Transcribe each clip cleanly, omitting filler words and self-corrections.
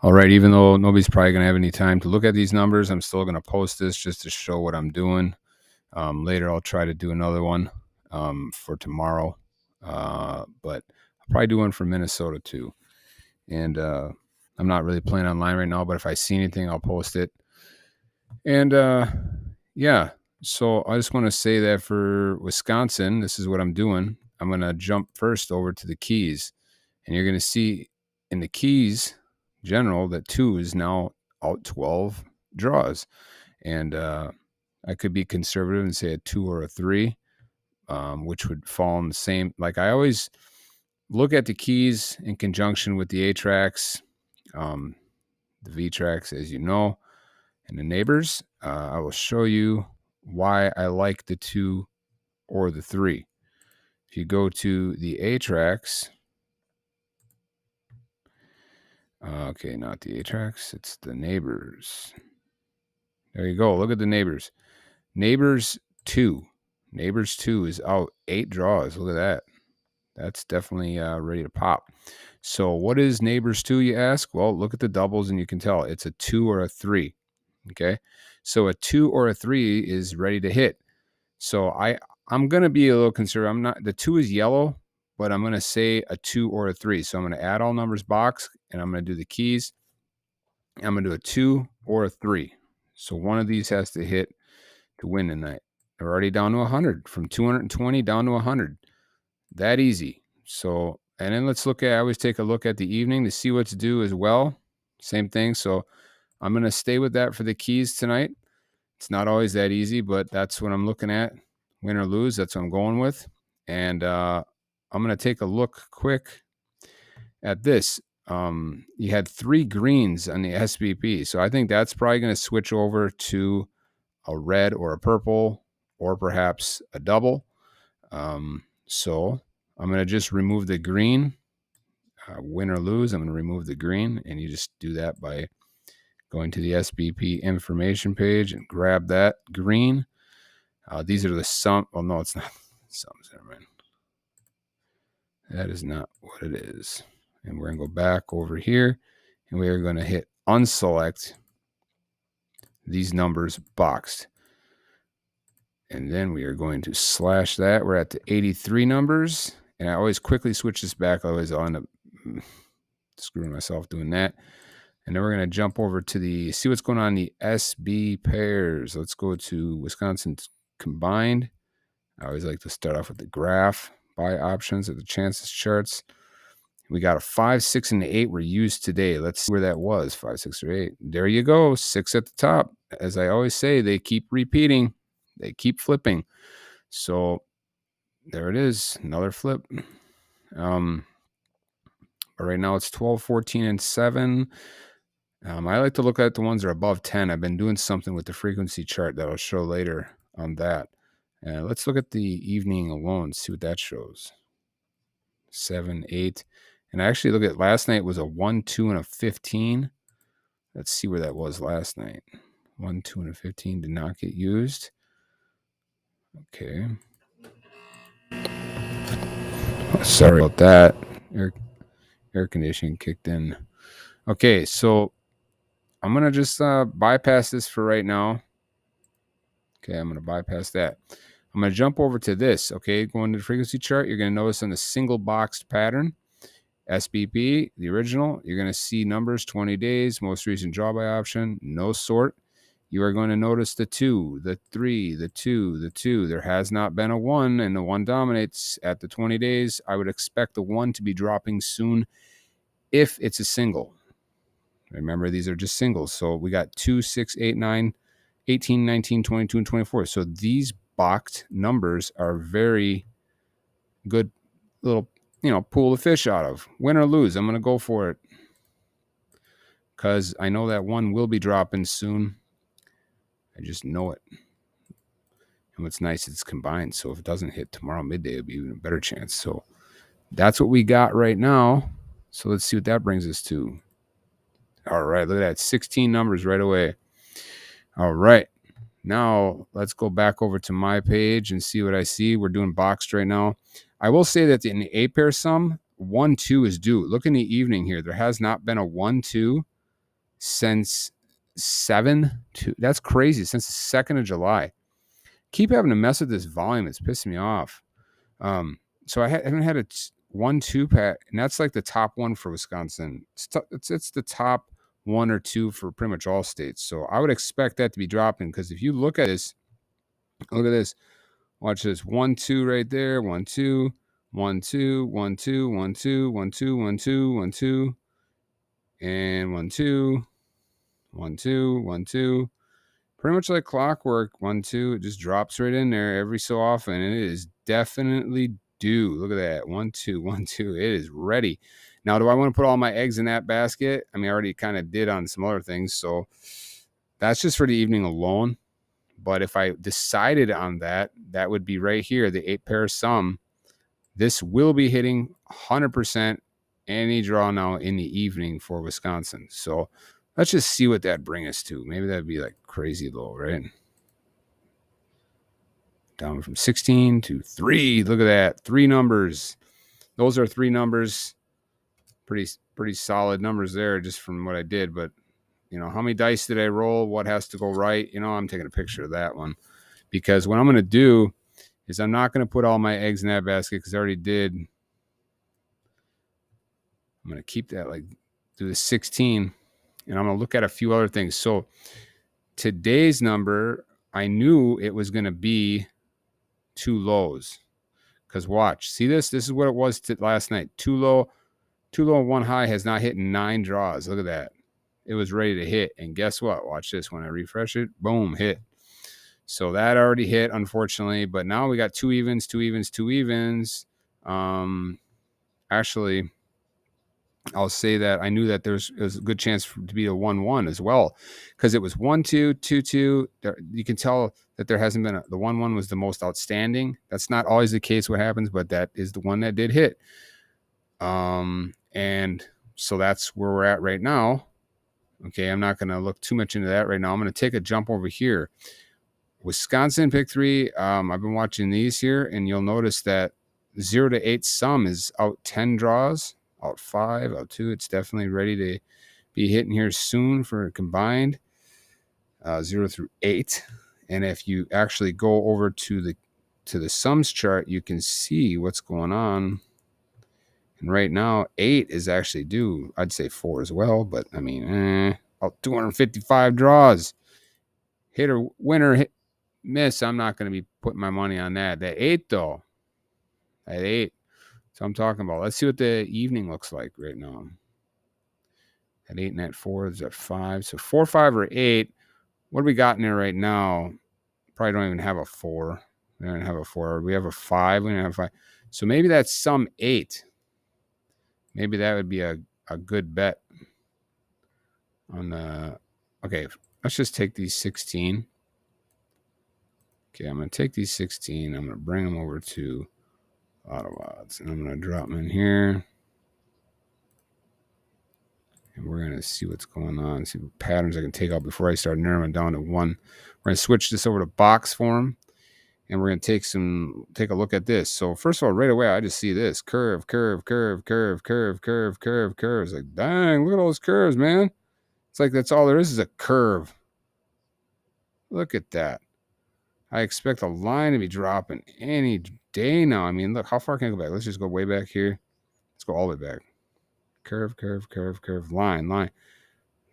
All right, even though nobody's probably going to have any time to look at these numbers, I'm still going to post this just to show what I'm doing. Later, I'll try to do another one for tomorrow, but I'll probably do one for Minnesota too. And I'm not really playing online right now, but if I see anything, I'll post it. And yeah, so I just want to say that for Wisconsin, this is what I'm doing. I'm going to jump first over to the Keys, and you're going to see in the Keys general that 2 is now out 12 draws. And I could be conservative and say a 2 or a 3, which would fall in the same. Like I always look at the Keys in conjunction with the A tracks, the V tracks, as you know, and the neighbors. I will show you why I like the 2 or the 3. If you go to the A tracks, okay, not the A tracks, it's the neighbors. There you go. Look at the neighbors. Neighbors 2. Neighbors 2 is out 8 draws. Look at that. That's definitely ready to pop. So what is neighbors 2, you ask? Well, look at the doubles and you can tell it's a 2 or a 3. Okay. So a 2 or a 3 is ready to hit. So I'm going to be a little conservative. I'm not, the 2 is yellow, but I'm going to say a 2 or a 3. So I'm going to add all numbers box and I'm going to do the keys. I'm going to do a 2 or a 3. So one of these has to hit to win tonight. They're already down to 100, from 220 down to 100. That easy. So, and then let's look at, I always take a look at the evening to see what to do as well. Same thing. So I'm going to stay with that for the keys tonight. It's not always that easy, but that's what I'm looking at. Win or lose, that's what I'm going with. And I'm going to take a look quick at this. You had 3 greens on the SBP. So I think that's probably going to switch over to a red or a purple or perhaps a double. So I'm going to just remove the green. Win or lose, I'm going to remove the green. And you just do that by going to the SBP information page and grab that green. These are the sum. Well, no, it's not sums. Never mind. That is not what it is. And we're going to go back over here and we are going to hit unselect these numbers boxed. And then we are going to slash that. We're at the 83 numbers. And I always quickly switch this back. Otherwise, I'll end up screwing myself doing that. And then we're going to jump over to the, see what's going on in the SB pairs. Let's go to Wisconsin combined. I always like to start off with the graph buy options or the chances charts. We got a 5, 6, and 8 were used today. Let's see where that was, 5, 6, or 8. There you go, 6 at the top. As I always say, they keep repeating. They keep flipping. So there it is, another flip. But right now it's 12, 14, and 7. I like to look at the ones that are above 10. I've been doing something with the frequency chart that I'll show later on that. Let's look at the evening alone, see what that shows. 7, 8. And I actually look at last night was a 1, 2, and a 15. Let's see where that was last night. 1, 2, and a 15 did not get used. Okay. Oh, sorry about that. Air conditioning kicked in. Okay, so I'm going to just bypass this for right now. Okay, I'm going to bypass that. I'm going to jump over to this. Okay, going to the frequency chart, you're going to notice on the single boxed pattern, SBP, the original, you're going to see numbers, 20 days, most recent draw by option, no sort. You are going to notice the 2, the 3, the 2, the 2. There has not been a 1, and the 1 dominates at the 20 days. I would expect the 1 to be dropping soon if it's a single. Remember, these are just singles. So we got 2, 6, 8, 9, 18, 19, 22, and 24. So these boxed numbers are very good little, pool of fish out of. Win or lose, I'm going to go for it because I know that 1 will be dropping soon. I just know it. And what's nice, it's combined. So if it doesn't hit tomorrow midday, it'll be even a better chance. So that's what we got right now. So let's see what that brings us to. All right, look at that. 16 numbers right away. All right. Now let's go back over to my page and see what I see. We're doing boxed right now. I will say that in the 8-pair sum, 1, 2 is due. Look in the evening here. There has not been a 1, 2 since 7-2. That's crazy. Since the 2nd of July. Keep having to mess with this volume. It's pissing me off. So I haven't had a 1-2 pack, and that's like the top one for Wisconsin. It's the top 1 or 2 for pretty much all states. So I would expect that to be dropping, because if you look at this, watch this 1-2 right there, 1-2, 1-2, 1-2, 1-2, 1-2, 1-2, 1-2, and 1-2, 1-2, 1-2. Pretty much like clockwork, 1-2, it just drops right in there every so often, and it is definitely due. Look at that, 1-2, 1-2. It is ready. Now, do I want to put all my eggs in that basket? I mean, I already kind of did on some other things, so that's just for the evening alone. But if I decided on that, that would be right here, the 8-pair sum. This will be hitting 100% any draw now in the evening for Wisconsin. So let's just see what that brings us to. Maybe that'd be like crazy low, right? Down from 16 to 3. Look at that. 3 numbers. Those are 3 numbers. Pretty solid numbers there just from what I did. But, how many dice did I roll? What has to go right? I'm taking a picture of that one. Because what I'm going to do is I'm not going to put all my eggs in that basket, because I already did. I'm going to keep that, do the 16. And I'm going to look at a few other things. So today's number, I knew it was going to be 2 lows. Because watch. See this? This is what it was last night. 2 low, 1 high has not hit 9 draws. Look at that. It was ready to hit. And guess what? Watch this. When I refresh it, boom, hit. So that already hit, unfortunately. But now we got 2 evens, 2 evens, 2 evens. Actually, I'll say that I knew that there's a good chance to be a 1-1 as well, because it was 1-2, 2-2. You can tell that there hasn't been the 1-1 was the most outstanding. That's not always the case what happens, but that is the one that did hit. And so that's where we're at right now. Okay, I'm not going to look too much into that right now. I'm going to take a jump over here. Wisconsin pick 3. I've been watching these here, and you'll notice that 0 to 8 sum is out 10 draws, out 5, out 2. It's definitely ready to be hitting here soon for a combined 0 through 8. And if you actually go over to the sums chart, you can see what's going on. And right now, 8 is actually due. I'd say 4 as well, but I mean, out 255 draws. Hit or winner, hit, miss. I'm not going to be putting my money on that. That 8 though, that 8. So I'm talking about. Let's see what the evening looks like right now. At 8 and at 4 is at 5. So 4, 5, or 8. What do we got in there right now? Probably don't even have a 4. We don't have a 4. We have a 5. We don't have a 5. So maybe that's sum 8. Maybe that would be a good bet on the. Okay, let's just take these 16. Okay, I'm going to take these 16. I'm going to bring them over to Lotto odds, and I'm going to drop them in here. And we're going to see what's going on, see what patterns I can take out before I start narrowing down to one. We're going to switch this over to box form, and we're going to take a look at this. So first of all, right away, I just see this curve. It's like, dang, look at all those curves, man. It's like that's all there is a curve. Look at that. I expect a line to be dropping any day now. I mean, look, how far can I go back? Let's just go way back here. Let's go all the way back. Curve, line. Man,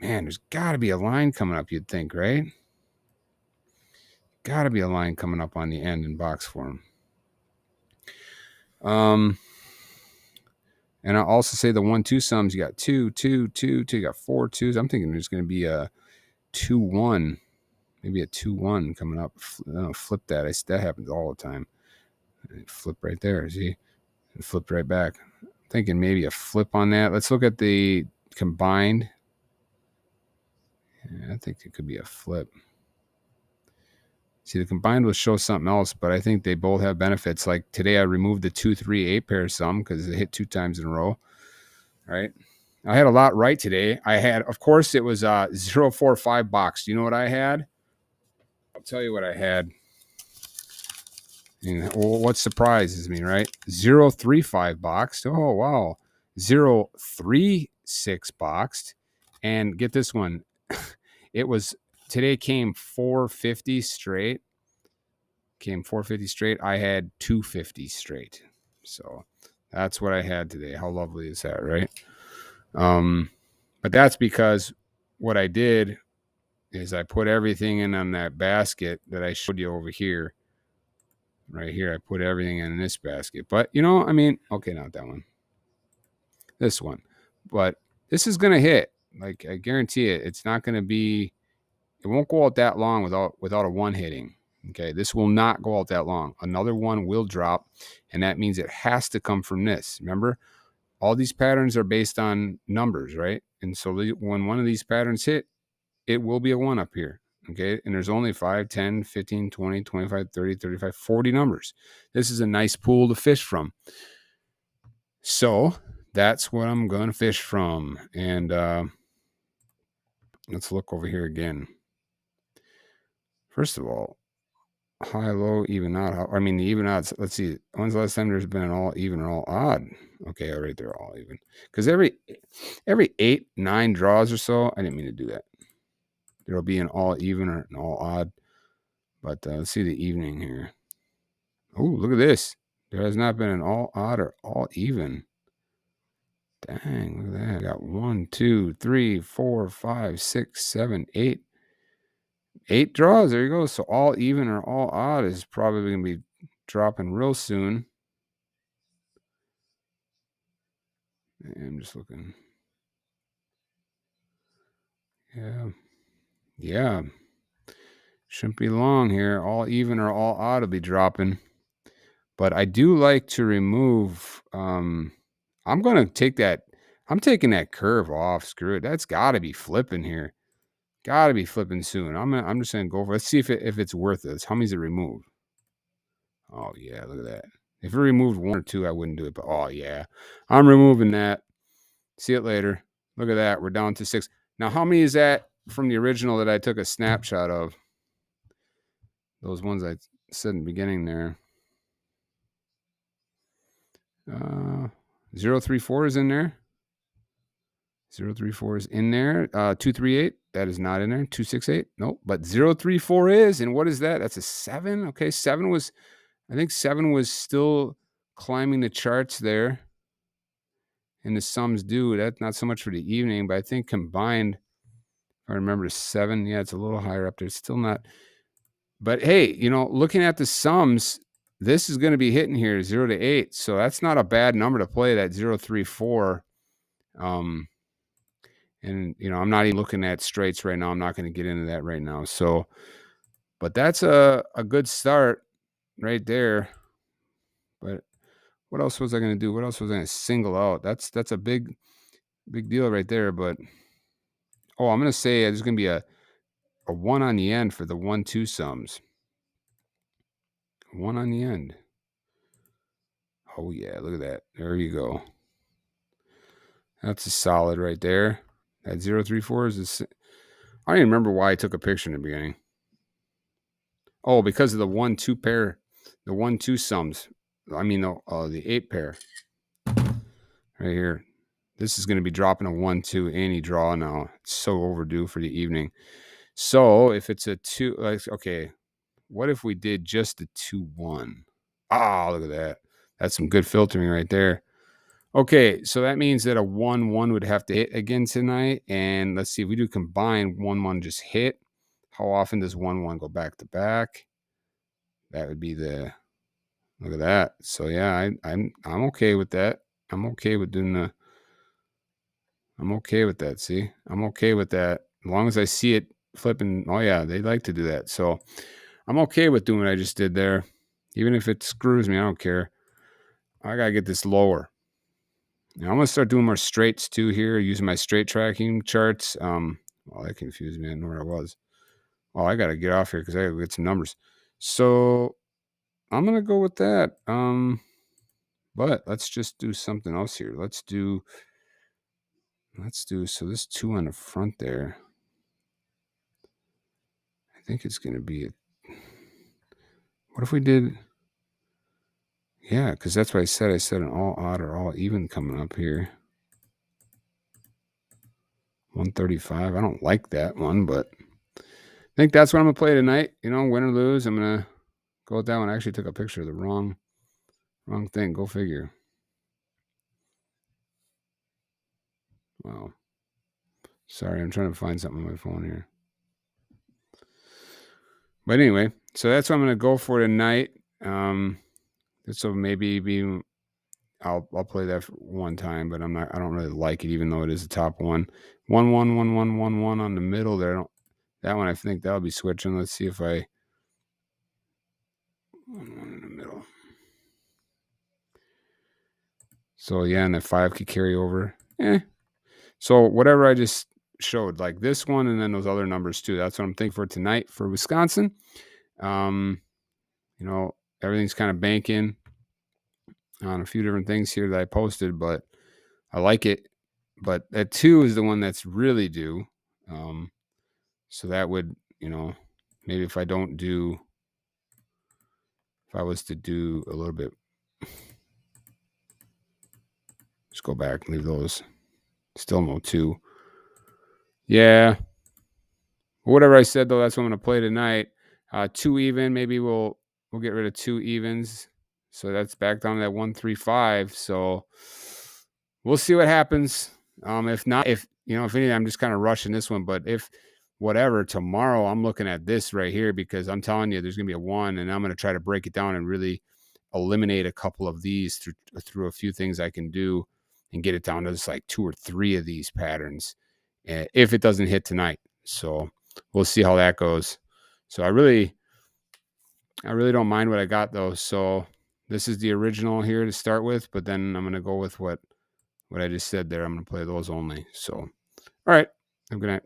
there's got to be a line coming up, you'd think, right? Got to be a line coming up on the end in box form. And I'll also say the 1-2 sums, you got 2, 2, 2, 2, you got 4 2s. I'm thinking there's going to be a 2-1. Maybe a 2-1 coming up. Flip that. That happens all the time. Flip right there. See? It flipped right back. I'm thinking maybe a flip on that. Let's look at the combined. Yeah, I think it could be a flip. See, the combined will show something else, but I think they both have benefits. Like today, I removed the 2, 3, 8 pair sum because it hit 2 times in a row. All right. I had a lot right today. I had, of course, it was 0, 4, 5 box. Do you know what I had? I'll tell you what I had. And what surprises me, right? 0, 3, 5 boxed. Oh, wow. 0, 3, 6 boxed. And get this one. It was today came 450 straight. Came 450 straight. I had 250 straight. So that's what I had today. How lovely is that, right? But that's because what I did is I put everything in on that basket that I showed you over here. Right here, I put everything in this basket. But, I mean, okay, not that one. This one. But this is going to hit. Like, I guarantee it. It's not going to be, it won't go out that long without a one hitting. Okay, this will not go out that long. Another one will drop, and that means it has to come from this. Remember, all these patterns are based on numbers, right? And so when one of these patterns hit, it will be a one up here. Okay, and there's only 5, 10, 15, 20, 25, 30, 35, 40 numbers. This is a nice pool to fish from. So that's what I'm going to fish from. And let's look over here again. First of all, high, low, even, odd. I mean, the even odds. Let's see. When's the last time there's been an all even or all odd? Okay, all right, they're all even. Because every 8, 9 draws or so, I didn't mean to do that. There'll be an all even or an all odd. But let's see the evening here. Oh, look at this. There has not been an all odd or all even. Dang, look at that. I got 1, 2, 3, 4, 5, 6, 7, 8. 8 draws. There you go. So all even or all odd is probably going to be dropping real soon. I'm just looking. Yeah. Shouldn't be long here. All even or all odd will be dropping. But I do like to remove. I'm going to take that. I'm taking that curve off. Screw it. That's got to be flipping here. Got to be flipping soon. I'm just going to go for it. Let's see if it's worth it. How many is it removed? Oh, yeah. Look at that. If it removed 1 or 2, I wouldn't do it. But, oh, yeah. I'm removing that. See it later. Look at that. We're down to 6. Now, how many is that from the original that I took a snapshot of? Those ones I said in the beginning there. 034 is in there. 034 is in there. 238, that is not in there. 268, nope. But 034 is, and what is that? That's a 7. Okay, 7 was, I think 7 was still climbing the charts there. And the sums do. That's not so much for the evening, but I think combined, if I remember 7, yeah, it's a little higher up there. It's still not. But hey, looking at the sums, this is going to be hitting here 0 to 8. So that's not a bad number to play, that 034. And I'm not even looking at straights right now. I'm not going to get into that right now. So, but that's a good start right there. But what else was I going to do? What else was I going to single out? That's a big deal right there. But I'm going to say there's going to be a 1 on the end for the 1-2 sums. 1 on the end. Oh yeah, look at that. There you go. That's a solid right there. That 034 is I don't even remember why I took a picture in the beginning. Oh, because of the 1-2 pair, the 1-2 sums. I mean, the 8 pair right here. This is going to be dropping a 1-2 any draw now. It's so overdue for the evening. So if it's a 2, okay, what if we did just a 2-1? Ah, look at that. That's some good filtering right there. Okay, so that means that a 1-1 would have to hit again tonight. And let's see, if we do combine 1-1 just hit, how often does 1-1 go back to back? That would be look at that. So yeah, I'm okay with that. I'm okay with I'm okay with that. See, I'm okay with that. As long as I see it flipping. Oh yeah, they like to do that. So I'm okay with doing what I just did there. Even if it screws me, I don't care. I got to get this lower. Now I'm going to start doing more straights too here, using my straight tracking charts. Well, that confused me. I didn't know where I was. Oh, I got to get off here because I got to get some numbers. So I'm going to go with that. But let's just do something else here. Let's do, so this 2 on the front there. I think it's going to be what if we did, yeah, because that's what I said an all odd or all even coming up here. 1, 135. I don't like that one, but I think that's what I'm gonna play tonight. You know, win or lose, I'm gonna go with that one. I actually took a picture of the wrong thing. Go figure. Wow. Sorry, I'm trying to find something on my phone here. But anyway, so that's what I'm gonna go for tonight. This will maybe be. I'll play that for one time, but I don't really like it, even though it is the top one. 1 1 1 1 1 1 on the middle there. That one I think that'll be switching. Let's see if I 1 1 in the middle. So yeah, and that 5 could carry over. So whatever I just showed, like this one, and then those other numbers too. That's what I'm thinking for tonight for Wisconsin. You know, everything's kind of banking on a few different things here that I posted, but I like it. But that 2 is the one that's really due. So that would, you know, maybe if I was to do a little bit, just go back and leave those. Still no 2. Yeah. Whatever I said though, that's what I'm gonna play tonight. 2 even. Maybe we'll get rid of 2 evens. So that's back down to that 135. So we'll see what happens. If not, if anything, I'm just kind of rushing this one. But if whatever, tomorrow I'm looking at this right here because I'm telling you there's gonna be a 1, and I'm gonna try to break it down and really eliminate a couple of these through a few things I can do and get it down to just like 2 or 3 of these patterns, if it doesn't hit tonight. So we'll see how that goes. So I really don't mind what I got though. So this is the original here to start with, but then I'm going to go with what I just said there. I'm going to play those only. So, all right. Have a good night.